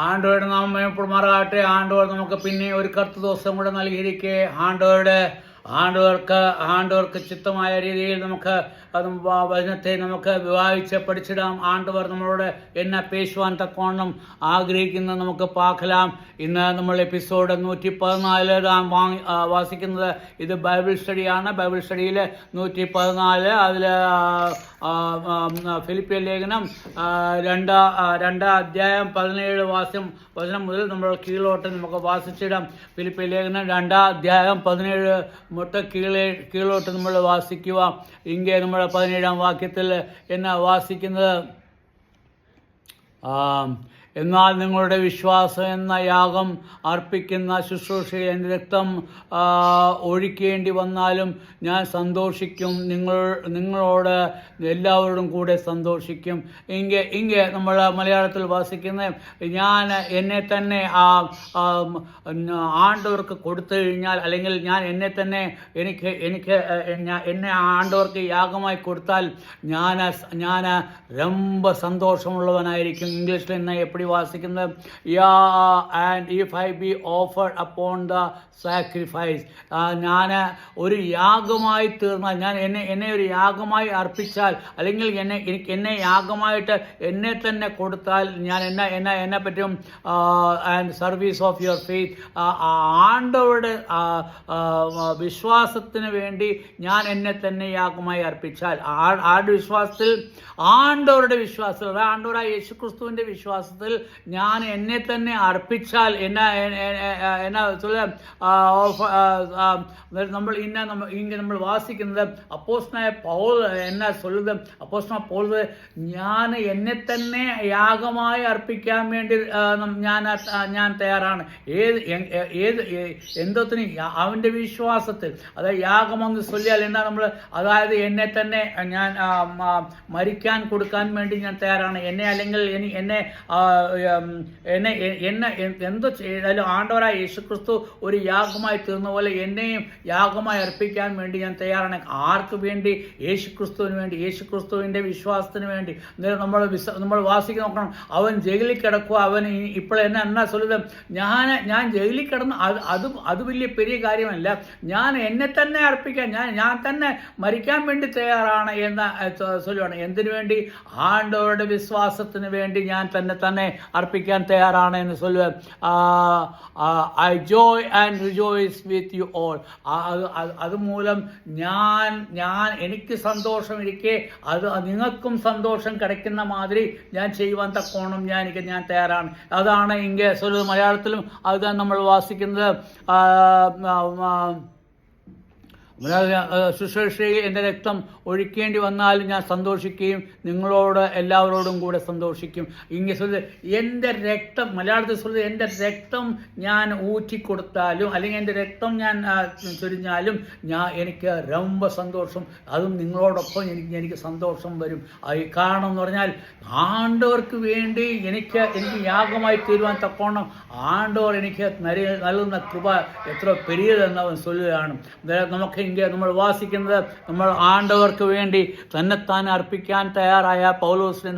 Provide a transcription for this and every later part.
ആണ്ടവരുടെ നാമം മഹിമപ്പെടുമാറാകട്ടെ. ആണ്ടവർ നമുക്ക് പിന്നെ ഒരു കറുത്ത ദിവസം കൂടെ നൽകിയിരിക്കെ ആണ്ടവർക്ക് ചിത്തമായ രീതിയിൽ നമുക്ക് വചനത്തെ നമുക്ക് വിവാഹിച്ച് പഠിച്ചിടാം. ആണ്ടവർ നമ്മളോട് എന്നെ പേശുവാൻ തക്കവണ്ണം ആഗ്രഹിക്കുന്നത് നമുക്ക് പാക്കലാം. ഇന്ന് നമ്മൾ എപ്പിസോഡ് 114 വാസിക്കുന്നത്. ഇത് ബൈബിൾ സ്റ്റഡിയാണ്. ബൈബിൾ സ്റ്റഡിയിൽ 114 അതിൽ ഫിലിപ്പിയ ലേഖനം 2 അധ്യായം 17 വചനം മുതൽ നമ്മൾ കീഴോട്ട് നമുക്ക് വാസിച്ചിടാം. ഫിലിപ്പിയ ലേഖനം 2 അധ്യായം 17 മുട്ട കീഴോട്ട് നമ്മൾ വാസിക്കുക. ഇங்கே നമ്മൾ 17 വാക്യത്തിൽ എന്നാ വാസിക്കുന്നത്? എന്നാൽ നിങ്ങളുടെ വിശ്വാസം എന്ന യാഗം അർപ്പിക്കുന്ന ശുശ്രൂഷയിൽ എൻ്റെ രക്തം ഒഴിക്കേണ്ടി വന്നാലും ഞാൻ സന്തോഷിക്കും, നിങ്ങളോട് എല്ലാവരോടും കൂടെ സന്തോഷിക്കും. ഇங்கே നമ്മൾ മലയാളത്തിൽ വാസിക്കുന്ന ഞാൻ എന്നെ തന്നെ ആണ്ടവർക്ക് കൊടുത്തു കഴിഞ്ഞാൽ, അല്ലെങ്കിൽ ഞാൻ എന്നെ തന്നെ എന്നെ ആണ്ടവർക്ക് യാഗമായി കൊടുത്താൽ ഞാൻ ரொம்ப സന്തോഷമുള്ളവനായിരിക്കും. ഇംഗ്ലീഷിൽ ഇന്ന് എപ്പടി വാസിക്കുന്നത്? And if I be offered upon the sacrifice, ഞാൻ ഒരു യാഗമായി തീർന്നാൽ, ഞാൻ എന്നെ ഒരു യാഗമായി അർപ്പിച്ചാൽ, അല്ലെങ്കിൽ എന്നെ യാഗമായിട്ട് എന്നെ തന്നെ കൊടുത്താൽ, ഞാൻ എന്നെ പറ്റും and service of your faith, ആണ്ടവരുടെ വിശ്വാസത്തിന് വേണ്ടി ഞാൻ എന്നെ തന്നെ യാഗമായി അർപ്പിച്ചാൽ, ആരുടെ വിശ്വാസത്തിൽ? ആണ്ടവരുടെ വിശ്വാസത്തിൽ, ആണ്ടവരായ യേശുക്രിസ്തുവിന്റെ വിശ്വാസത്തിൽ ഞാൻ എന്നെ തന്നെ അർപ്പിച്ചാൽ നമ്മൾ വാസിക്കുന്നത്. അപ്പോസ്തലനായ പൗൽ എന്നാ சொல்லுது? അപ്പോസ്തലനായ പൗൽ ഞാൻ എന്നെ തന്നെ യാഗമായി അർപ്പിക്കാൻ വേണ്ടി ഞാൻ തയ്യാറാണ്. എന്തോത്തിന്? അവന്റെ വിശ്വാസത്തിൽ. അതായത് യാഗമെന്ന് ചൊല്ലിയാൽ എന്താ നമ്മൾ? അതായത് എന്നെ തന്നെ ഞാൻ മരിക്കാൻ കൊടുക്കാൻ വേണ്ടി ഞാൻ തയ്യാറാണ്. അല്ലെങ്കിൽ എന്നെ എന്തോ ചെയ്താലും ആണ്ടവരായ യേശുക്രിസ്തു ഒരു യാഗമായി തീർന്ന പോലെ എന്നെയും യാഗമായി അർപ്പിക്കാൻ വേണ്ടി ഞാൻ തയ്യാറാണ്. ആർക്ക് വേണ്ടി? യേശുക്രിസ്തുവിന് വേണ്ടി, യേശുക്രിസ്തുവിന്റെ വിശ്വാസത്തിന് വേണ്ടി. നമ്മൾ വാസിക്കാൻ നോക്കണം. അവൻ ജയിലിൽ കിടക്കുക. അവൻ ഇപ്പോൾ എന്നാ ചൊല്ലുന്നത്? ഞാൻ ജയിലിൽ കിടന്ന് അത് വലിയ പെരിയ കാര്യമല്ല. ഞാൻ എന്നെ തന്നെ അർപ്പിക്കാൻ, ഞാൻ തന്നെ മരിക്കാൻ വേണ്ടി തയ്യാറാണ് എന്ന് ചൊല്ലുവാണ്. എന്തിനു വേണ്ടി? ആണ്ടവരുടെ വിശ്വാസത്തിന് വേണ്ടി ഞാൻ തന്നെ അർപ്പിക്കാൻ തയ്യാറാണ് എന്ന് ചൊല്ലുക. I Joy and rejoice with you all. അതുമൂലം ഞാൻ എനിക്ക് സന്തോഷം ഇരിക്കെ അത് നിങ്ങൾക്കും സന്തോഷം கிடைക്കുന്ന മാതിരി ഞാൻ ചെയ്യുവാൻ തക്കോണം ഞാൻ തയ്യാറാണ്. അതാണ് ഇங்கே ചൊല്ലുന്നത്. മലയാളത്തിലും അത് നമ്മൾ വാസിക്കുന്നത്. ശുശ്രൂഷയിൽ എൻ്റെ രക്തം ഒഴിക്കേണ്ടി വന്നാലും ഞാൻ സന്തോഷിക്കുകയും നിങ്ങളോട് എല്ലാവരോടും കൂടെ സന്തോഷിക്കും. ഇങ്ങനെ ചൊല്ലുന്നത് എൻ്റെ രക്തം, മലയാളത്തിൽ ചൊല്ലുന്നത് എൻ്റെ രക്തം ഞാൻ ഊറ്റിക്കൊടുത്താലും, അല്ലെങ്കിൽ എൻ്റെ രക്തം ഞാൻ ചൊരിഞ്ഞാലും എനിക്ക് ரொம்ப സന്തോഷം. അതും നിങ്ങളോടൊപ്പം എനിക്ക് സന്തോഷം വരും. കാരണം എന്ന് പറഞ്ഞാൽ ആണ്ടവർക്ക് വേണ്ടി എനിക്ക് യാഗമായി തീരുവാൻ തക്കോണം ആണ്ടവർ എനിക്ക് നൽകുന്ന കൃപ എത്ര പെരിയതെന്നവൻ ചൊല്ലുകയാണ്. നമുക്ക് നമ്മൾ വാസിക്കുന്നത്, നമ്മൾ ആണ്ടവർക്ക് വേണ്ടി തന്നെത്താൻ അർപ്പിക്കാൻ തയ്യാറായ പൗലോസിനെ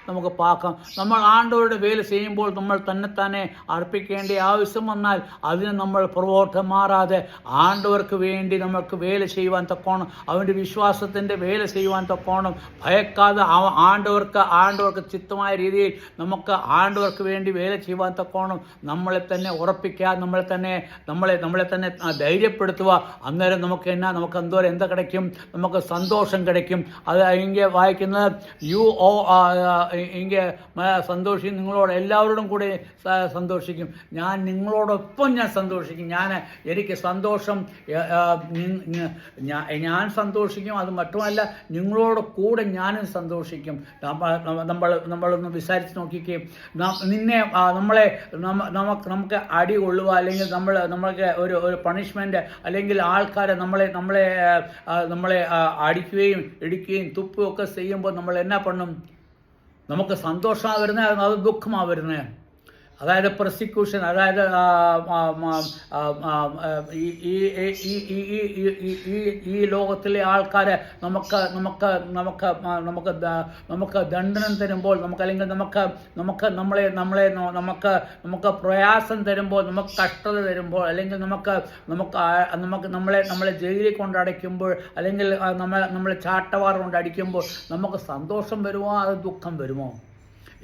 നമുക്ക് പാക്കാം. നമ്മൾ ആണ്ടവരുടെ വേല ചെയ്യുമ്പോൾ നമ്മൾ തന്നെത്താനെ അർപ്പിക്കേണ്ട ആവശ്യം വന്നാൽ അതിന് നമ്മൾ പുറകോട്ട് മാറാതെ ആണ്ടവർക്ക് വേണ്ടി നമുക്ക് വേല ചെയ്യുവാൻ തക്കോണം, അവൻ്റെ വിശ്വാസത്തിൻ്റെ വേല ചെയ്യുവാൻ തക്കോണം ഭയക്കാതെ ആണ്ടവർക്ക് ചിത്തമായ രീതിയിൽ നമുക്ക് ആണ്ടവർക്ക് വേണ്ടി വേല ചെയ്യുവാൻ തക്കോണം നമ്മളെ തന്നെ ഉറപ്പിക്കുക, നമ്മളെ തന്നെ ധൈര്യപ്പെടുത്തുക. അന്നേരം നമുക്ക് എന്തോരം എന്താ கிடைக்கும்? നമുക്ക് സന്തോഷം கிடைക്കും. അത് ഇങ്ങനെ വായിക്കുന്നത് ഇങ്ങനെ സന്തോഷിക്കും, നിങ്ങളോട് എല്ലാവരോടും കൂടെ സന്തോഷിക്കും, ഞാൻ നിങ്ങളോടൊപ്പം സന്തോഷിക്കും. എനിക്ക് സന്തോഷം, ഞാൻ സന്തോഷിക്കും. അത് മറ്റുമല്ല, നിങ്ങളോട് കൂടെ ഞാനും സന്തോഷിക്കും. നമ്മളൊന്ന് വിചാരിച്ച് നോക്കിക്കുകയും നമുക്ക് അടി കൊള്ളുക, അല്ലെങ്കിൽ നമ്മൾക്ക് ഒരു പണിഷ്മെന്റ്, അല്ലെങ്കിൽ ആൾക്കാരെ നമ്മളെ അടിക്കുകയും ഇടിക്കുകയും തുപ്പുകയും ഒക്കെ ചെയ്യുമ്പോൾ നമ്മൾ എന്നാ പണും? നമുക്ക് സന്തോഷമാണ് വരുന്നത്, അത് ദുഃഖമാണ് വരുന്നത്. അതായത് പ്രോസിക്യൂഷൻ, അതായത് ഈ ഈ ഈ ഈ ഈ ഈ ലോകത്തിലെ ആൾക്കാരെ നമുക്ക് നമുക്ക് നമുക്ക് നമുക്ക് നമുക്ക് ദണ്ഡനം തരുമ്പോൾ, നമുക്ക് അല്ലെങ്കിൽ നമുക്ക് നമ്മളെ നമുക്ക് നമുക്ക് പ്രയാസം തരുമ്പോൾ, നമുക്ക് കഷ്ടത തരുമ്പോൾ, അല്ലെങ്കിൽ നമുക്ക് നമ്മളെ ജയിലിൽ കൊണ്ടടയ്ക്കുമ്പോൾ, അല്ലെങ്കിൽ നമ്മളെ ചാട്ടവാർ കൊണ്ടടിക്കുമ്പോൾ നമുക്ക് സന്തോഷം വരുമോ അത് ദുഃഖം വരുമോ?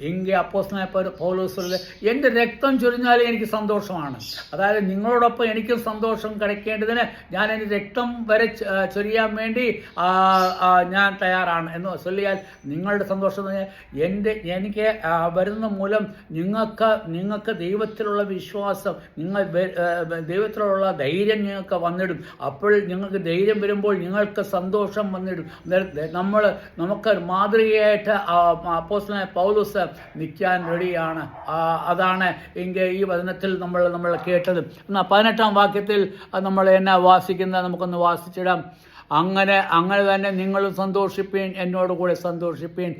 എങ്കിൽ അപ്പോസ്തലനായ പൗലോസ് എൻ്റെ രക്തം ചൊരിഞ്ഞാൽ എനിക്ക് സന്തോഷമാണ്. അതായത് നിങ്ങളോടൊപ്പം എനിക്കും സന്തോഷം கிடைക്കേണ്ടതിന് ഞാൻ എൻ്റെ രക്തം വരെ ചൊരിയാൻ വേണ്ടി ഞാൻ തയ്യാറാണ് എന്ന് ചൊല്ലിയാൽ നിങ്ങളുടെ സന്തോഷം എനിക്ക് വരുന്ന മൂലം നിങ്ങൾക്ക് ദൈവത്തിലുള്ള വിശ്വാസം, ദൈവത്തിലുള്ള ധൈര്യം നിങ്ങൾക്ക് വന്നിടും. അപ്പോൾ നിങ്ങൾക്ക് ധൈര്യം വരുമ്പോൾ നിങ്ങൾക്ക് സന്തോഷം വന്നിടും. നമുക്ക് മാതൃകയായിട്ട് അപ്പോസ്തലനായ പൗലോസ് നിൽക്കാൻ റെഡിയാണ്. അതാണ് എങ്കിൽ ഈ വചനത്തിൽ നമ്മൾ കേട്ടത്. എന്നാൽ 18-ാം വാക്യത്തിൽ നമ്മൾ എന്നാ വാസിക്കുന്നത് നമുക്കൊന്ന് വാസിച്ചിടാം. അങ്ങനെ തന്നെ നിങ്ങളും സന്തോഷിപ്പീൻ, എന്നോട് കൂടെ സന്തോഷിപ്പീൻ.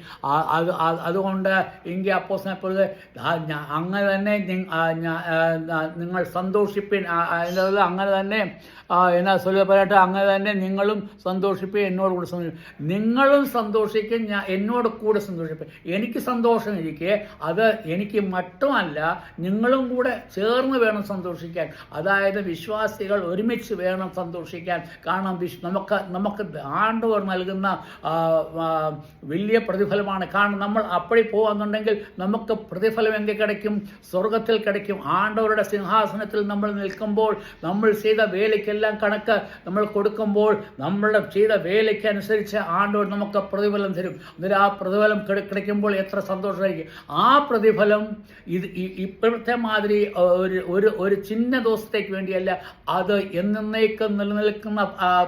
അതുകൊണ്ട് എങ്കിൽ അപ്പോസ്തലൻ അങ്ങനെ തന്നെ നിങ്ങൾ സന്തോഷിപ്പീൻ. അങ്ങനെ തന്നെ എന്നാ പറയട്ടെ, അങ്ങനെ തന്നെ നിങ്ങളും സന്തോഷിപ്പീൻ, എന്നോട് കൂടെ സന്തോഷിപ്പീൻ. നിങ്ങളും സന്തോഷിക്കും, എന്നോട് കൂടെ സന്തോഷിപ്പീൻ. എനിക്ക് സന്തോഷം ഇരിക്കെ അത് എനിക്ക് മറ്റുമല്ല, നിങ്ങളും കൂടെ ചേർന്ന് വേണം സന്തോഷിക്കാൻ. അതായത് വിശ്വാസികൾ ഒരുമിച്ച് വേണം സന്തോഷിക്കാൻ. കാരണം നമുക്ക് ആണ്ടവർ നൽകുന്ന വലിയ പ്രതിഫലമാണ്. കാരണം നമ്മൾ അപ്പടി പോവാന്നുണ്ടെങ്കിൽ നമുക്ക് പ്രതിഫലം എങ്കിൽ கிடைക്കും? സ്വർഗത്തിൽ கிடைക്കും. ആണ്ടവരുടെ സിംഹാസനത്തിൽ നമ്മൾ നിൽക്കുമ്പോൾ നമ്മൾ ചെയ്ത വേലയ്ക്കെല്ലാം കണക്ക് നമ്മൾ കൊടുക്കുമ്പോൾ നമ്മളുടെ ചെയ്ത വേലയ്ക്ക് അനുസരിച്ച് ആണ്ടവർ നമുക്ക് പ്രതിഫലം തരും. എന്നിട്ട് ആ പ്രതിഫലം கிடைക്കുമ്പോൾ എത്ര സന്തോഷമായിരിക്കും. ആ പ്രതിഫലം ഇപ്പോഴത്തെ മാതിരി ഒരു ചിന്ന ദിവസത്തേക്ക് വേണ്ടിയല്ല, അത് എന്നേക്കും നിലനിൽക്കുന്ന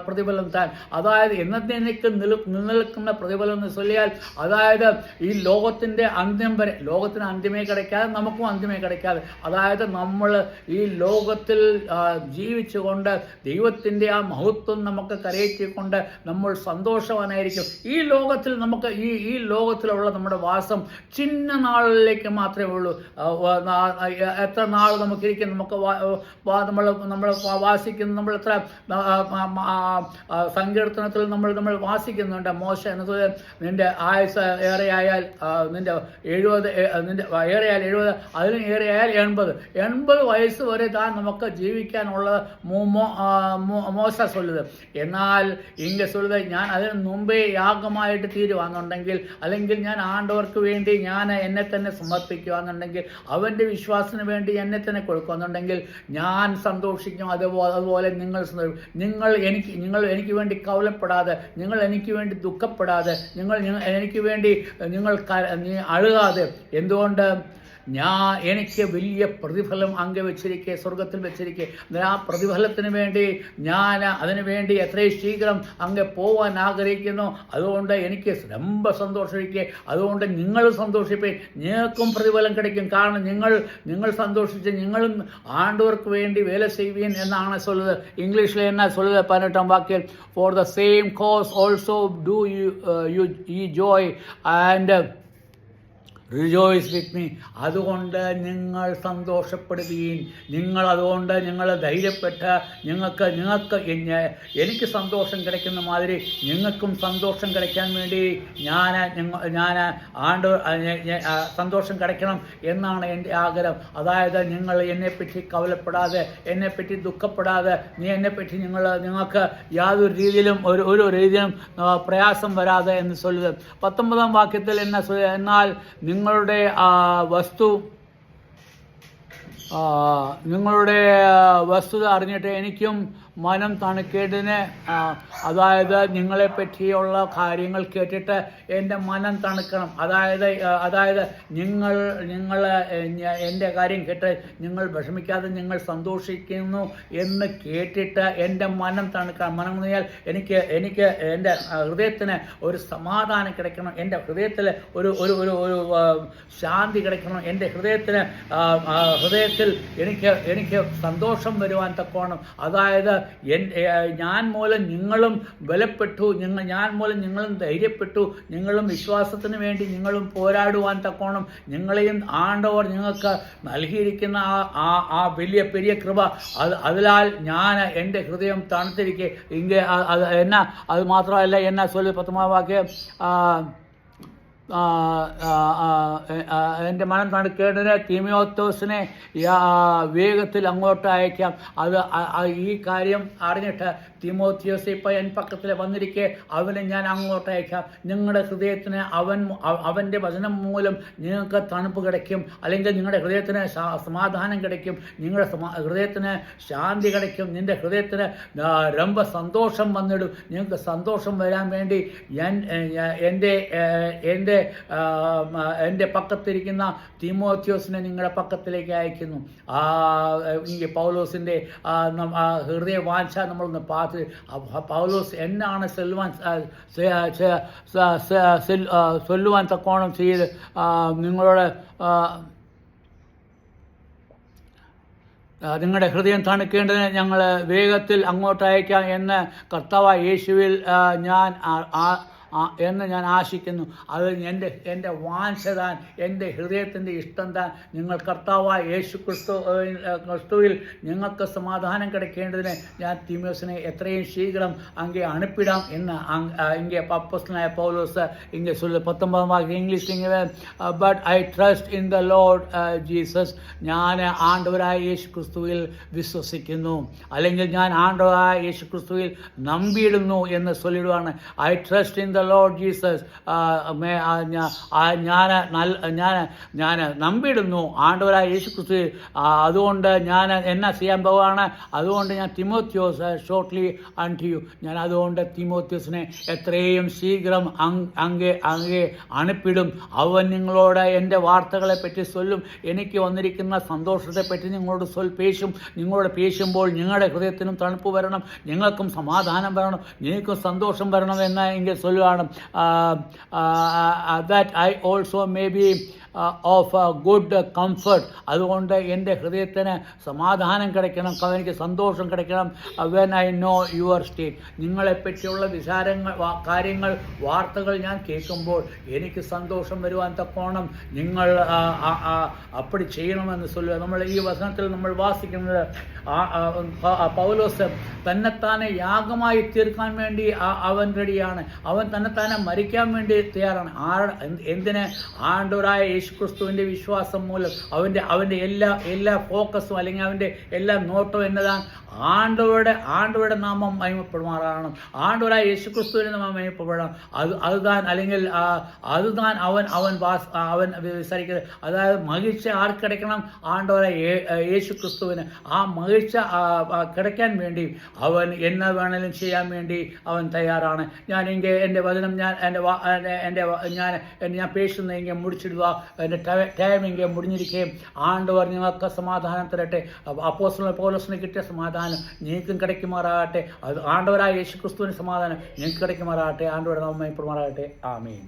പ്രതിഫലം താൻ. അതായത് എന്നേക്ക് നിലനിൽക്കുന്ന പ്രതിഫലം എന്ന് ചൊല്ലിയാൽ, അതായത് ഈ ലോകത്തിൻ്റെ അന്ത്യം വരെ, ലോകത്തിന് അന്ത്യമേ கிடைക്കാതെ നമുക്കും അന്ത്യമേ கிடைക്കാതെ, അതായത് നമ്മൾ ഈ ലോകത്തിൽ ജീവിച്ചുകൊണ്ട് ദൈവത്തിൻ്റെ ആ മഹത്വം നമുക്ക് കരയറ്റിക്കൊണ്ട് നമ്മൾ സന്തോഷവാനായിരിക്കും. ഈ ലോകത്തിൽ നമുക്ക് ഈ ലോകത്തിലുള്ള നമ്മുടെ വാസം ചിന്ന നാളിലേക്ക് മാത്രമേ ഉള്ളൂ. എത്ര നാൾ നമുക്കിരിക്കും? നമ്മൾ വാസിക്കുന്ന, നമ്മൾ എത്ര സങ്കീർത്തനത്തിൽ നമ്മൾ വാസിക്കുന്നുണ്ട്. മോശ എന്നത് നിന്റെ ആയുസ് ഏറെയായാൽ നിന്റെ 70, നിന്റെ ഏറെയാൽ 70, അതിന് ഏറെയായാൽ 80 വയസ്സ് വരെ താൻ നമുക്ക് ജീവിക്കാനുള്ള മോശ ചൊല്ലുത്. എന്നാൽ ഇങ്ങ ചൊല്ലുത്, ഞാൻ അതിന് മുമ്പേ യാഗമായിട്ട് തീരുവാന്നുണ്ടെങ്കിൽ, അല്ലെങ്കിൽ ഞാൻ ആണ്ടവർക്ക് വേണ്ടി ഞാൻ എന്നെ തന്നെ സമർപ്പിക്കുകയെന്നുണ്ടെങ്കിൽ, അവൻ്റെ വിശ്വാസത്തിന് വേണ്ടി എന്നെ തന്നെ കൊടുക്കുകയെന്നുണ്ടെങ്കിൽ ഞാൻ സന്തോഷിക്കും. അതുപോലെ നിങ്ങൾ എനിക്ക് വേണ്ടി കവലപ്പെടാതെ, നിങ്ങൾ എനിക്ക് വേണ്ടി ദുഃഖപ്പെടാതെ, നിങ്ങൾ എനിക്ക് വേണ്ടി നിങ്ങൾ അഴുകാതെ. എന്തുകൊണ്ട്? എനിക്ക് വലിയ പ്രതിഫലം അങ്ങ് വെച്ചിരിക്കെ, സ്വർഗത്തിൽ വെച്ചിരിക്കെ. ആ പ്രതിഫലത്തിന് വേണ്ടി അതിനു വേണ്ടി എത്രയും ശീഘ്രം അങ്ങ് പോവാൻ ആഗ്രഹിക്കുന്നു. അതുകൊണ്ട് എനിക്ക് ரொம்ப സന്തോഷിക്കുക. അതുകൊണ്ട് നിങ്ങൾ സന്തോഷിപ്പേ, നിങ്ങൾക്കും പ്രതിഫലം கிடைക്കും. കാരണം നിങ്ങൾ സന്തോഷിച്ച് നിങ്ങളും ആണ്ടവർക്ക് വേണ്ടി വേല ചെയ്യുവീൻ എന്നാണ് ചൊല്ലുന്നത്. ഇംഗ്ലീഷിൽ എന്നാ ചൊല്ലുന്നത് 18-ാം വാക്യം, for the same cause also do you joy and rejoice with me. അതുകൊണ്ട് നിങ്ങൾ സന്തോഷപ്പെടുകയും, അതുകൊണ്ട് നിങ്ങൾ ധൈര്യപ്പെട്ട് നിങ്ങൾക്ക് എനിക്ക് സന്തോഷം கிடைക്കുന്ന മാതിരി നിങ്ങൾക്കും സന്തോഷം கிடைക്കാൻ വേണ്ടി ഞാൻ സന്തോഷം கிடைക്കണം എന്നാണ് എൻ്റെ ആഗ്രഹം. അതായത് നിങ്ങൾ എന്നെപ്പറ്റി കവലപ്പെടാതെ, എന്നെപ്പറ്റി ദുഃഖപ്പെടാതെ, എന്നെപ്പറ്റി നിങ്ങൾക്ക് യാതൊരു രീതിയിലും ഒരു രീതിയിലും പ്രയാസം വരാതെ എന്ന് ചൊല്ലുക. 19-ാം വാക്യത്തിൽ എന്നാൽ നിങ്ങളുടെ വസ്തുത അറിഞ്ഞിട്ട് എനിക്കും മനം തണുക്കേണ്ടതിന്, അതായത് നിങ്ങളെപ്പറ്റിയുള്ള കാര്യങ്ങൾ കേട്ടിട്ട് എൻ്റെ മനം തണുക്കണം. അതായത് നിങ്ങൾ എൻ്റെ കാര്യം കേട്ട് നിങ്ങൾ വിഷമിക്കാതെ നിങ്ങൾ സന്തോഷിക്കുന്നു എന്ന് കേട്ടിട്ട് എൻ്റെ മനം തണുക്കണം. മനം എന്ന് പറഞ്ഞാൽ എനിക്ക് എൻ്റെ ഹൃദയത്തിന് ഒരു സമാധാനം கிடைക്കണം, എൻ്റെ ഹൃദയത്തിൽ ഒരു ശാന്തി கிடைക്കണം, എൻ്റെ ഹൃദയത്തിന് ഹൃദയത്തിൽ എനിക്ക് സന്തോഷം വരുവാൻ തക്കോണം. അതായത് ഞാൻ മൂലം നിങ്ങളും ബലപ്പെട്ടു, ഞാൻ മൂലം നിങ്ങളും ധൈര്യപ്പെട്ടു, നിങ്ങളും വിശ്വാസത്തിന് വേണ്ടി നിങ്ങളും പോരാടുവാൻ തക്കോണം നിങ്ങളെയും ആണ്ടവർ നിങ്ങൾക്ക് നൽകിയിരിക്കുന്ന ആ വലിയ പെരിയ കൃപ, അതിനാൽ ഞാൻ എൻ്റെ ഹൃദയം തണുത്തിരിക്കെ അത് മാത്രമല്ല എന്നാ ചൊല്ലി 10-ാം വാക്യം എൻ്റെ മനം തണുക്കേണ്ടതിന് തീമോഥെയോസിനെ വേഗത്തിൽ അങ്ങോട്ട് അയക്കാം. ഈ കാര്യം അറിഞ്ഞിട്ട് തീമോഥെയോസ് ഇപ്പോൾ എൻ പക്കത്തിൽ വന്നിരിക്കെ അവനെ ഞാൻ അങ്ങോട്ട് അയക്കാം. നിങ്ങളുടെ ഹൃദയത്തിന് അവൻ്റെ വചനം മൂലം നിങ്ങൾക്ക് തണുപ്പ് കിടക്കും, അല്ലെങ്കിൽ നിങ്ങളുടെ ഹൃദയത്തിന് സമാധാനം കിടക്കും, നിങ്ങളുടെ ഹൃദയത്തിന് ശാന്തി കിടക്കും, നിൻ്റെ ഹൃദയത്തിന് ரொம்ப സന്തോഷം വന്നിടും. നിങ്ങൾക്ക് സന്തോഷം വരാൻ വേണ്ടി എൻ്റെ പക്കത്തിരിക്കുന്ന തീമോഥെയോസിനെ നിങ്ങളുടെ പക്കത്തിലേക്ക് അയക്കുന്നു. പൗലോസിൻ്റെ ഹൃദയ വാഞ്ച നമ്മളൊന്ന് പൗലോസ് എന്നാണ് ചൊല്ലുവാൻ തക്കോണം ചെയ്ത് നിങ്ങളുടെ നിങ്ങളുടെ ഹൃദയം തണുക്കേണ്ടതിന് ഞങ്ങൾ വേഗത്തിൽ അങ്ങോട്ട് അയക്കാം എന്ന് കർത്താവായ യേശുവിൽ ഞാൻ ആശിക്കുന്നു. അത് എൻ്റെ വാഞ്ച താൻ, എൻ്റെ ഹൃദയത്തിൻ്റെ ഇഷ്ടം താൻ. നിങ്ങൾ കർത്താവായ യേശു ക്രിസ്തുവിൽ നിങ്ങൾക്ക് സമാധാനം കിടക്കേണ്ടതിന് ഞാൻ തീമോസിനെ എത്രയും ശീഘ്രം അങ്ങേ അനുപ്പിടാം എന്ന് ഇங்கே അപ്പോസ്തലനായ പൗലോസ് ഇங்கே 19-ാം വാക്യം ഇംഗ്ലീഷിൽ but I trust in the Lord Jesus. ഞാൻ ആണ്ടവരായ യേശു ക്രിസ്തുവിൽ വിശ്വസിക്കുന്നു, അല്ലെങ്കിൽ ഞാൻ ആണ്ടവരായ യേശു ക്രിസ്തുവിൽ നമ്പിയിടുന്നു എന്ന് ചൊല്ലിടുവാണ്. I trust in the Lord Jesus. ഞാൻ നമ്പിടുന്നു ആണ്ടവരായ യേശു ക്രിസ്തുവിൽ. അതുകൊണ്ട് ഞാൻ എന്നാ ചെയ്യാൻ പോവുകയാണ്? അതുകൊണ്ട് ഞാൻ തീമോഥെയോസ് ഷോർട്ട്ലി അൺടു യു. ഞാൻ അതുകൊണ്ട് തീമോഥെയോസിനെ എത്രയും ശീഘ്രം അങ്ങേ അണുപ്പിടും. അവൻ നിങ്ങളോട് എൻ്റെ വാർത്തകളെ പറ്റി ചൊല്ലും. എനിക്ക് വന്നിരിക്കുന്ന സന്തോഷത്തെപ്പറ്റി നിങ്ങളോട് പേശും. നിങ്ങളോട് പേശുമ്പോൾ നിങ്ങളുടെ ഹൃദയത്തിനും തണുപ്പ് വരണം, നിങ്ങൾക്കും സമാധാനം വരണം, നിങ്ങൾക്കും സന്തോഷം വരണം എന്ന് എങ്കിൽ ചൊല്ലുകയാണ്. That I also may be of good comfort. അതുകൊണ്ട് എൻ്റെ ഹൃദയത്തിന് സമാധാനം കിടക്കണം, എനിക്ക് സന്തോഷം കിടക്കണം. when I know your state. നിങ്ങളെപ്പറ്റിയുള്ള കാര്യങ്ങൾ വാർത്തകൾ ഞാൻ കേൾക്കുമ്പോൾ എനിക്ക് സന്തോഷം വരുവാൻ തക്കോണം നിങ്ങൾ അപ്പടി ചെയ്യണമെന്ന് ചൊല്ലുക. നമ്മൾ ഈ വചനത്തിൽ നമ്മൾ വാസിക്കുന്നത് പൗലോസ് തന്നെത്താനെ യാഗമായി തീർക്കാൻ വേണ്ടി അവൻ റെഡിയാണ്. അവൻ തന്നെത്താനെ മരിക്കാൻ വേണ്ടി തയ്യാറാണ്. എന്തിന്? ആണ്ടവരായ യേശുക്രിസ്തുവിൻ്റെ വിശ്വാസം മൂലം അവൻ്റെ എല്ലാ ഫോക്കസും അല്ലെങ്കിൽ അവൻ്റെ എല്ലാ നോട്ടവും എന്നതാണ് ആണ്ടവരുടെ നാമം മഹിമപ്പെടുമാറാണ്. ആണ്ടവരായ യേശുക്രിസ്തുവിൻ്റെ നാമം മഹിമപ്പെടണം. അതുതാൻ അല്ലെങ്കിൽ അതുതാൻ അവൻ വിചാരിക്കുന്നത്. അതായത് മഹിഴ്ച ആർക്കിടയ്ക്കണം? ആണ്ടവരായ യേശുക്രിസ്തുവിന്. ആ മഹിഴ്ച കിടക്കാൻ വേണ്ടി അവൻ എന്നെ വേണമെങ്കിലും ചെയ്യാൻ വേണ്ടി അവൻ തയ്യാറാണ്. ഞാൻ എൻ്റെ വചനം ഞാൻ പേശുന്ന ഇങ്ങനെ മുടിച്ചിടുക. എൻ്റെ ടൈം ഇങ്ങനെ മുടിഞ്ഞിരിക്കുകയും ആണ്ടവർ നിങ്ങൾക്ക് സമാധാനം തരട്ടെ. അപ്പോസ്തലൻ പൗലോസിന് കിട്ടിയ സമാധാനം നിങ്ങൾക്കും കിടക്കുമാറാകട്ടെ. അത് ആണ്ടവരായ യേശുക്രിസ്തുവിന് സമാധാനം നിങ്ങൾക്ക് കിടക്കുമാറാകട്ടെ. ആണ്ടവരുടെ നാമം മഹിമപ്പെടുമാറാകട്ടെ. ആമേൻ.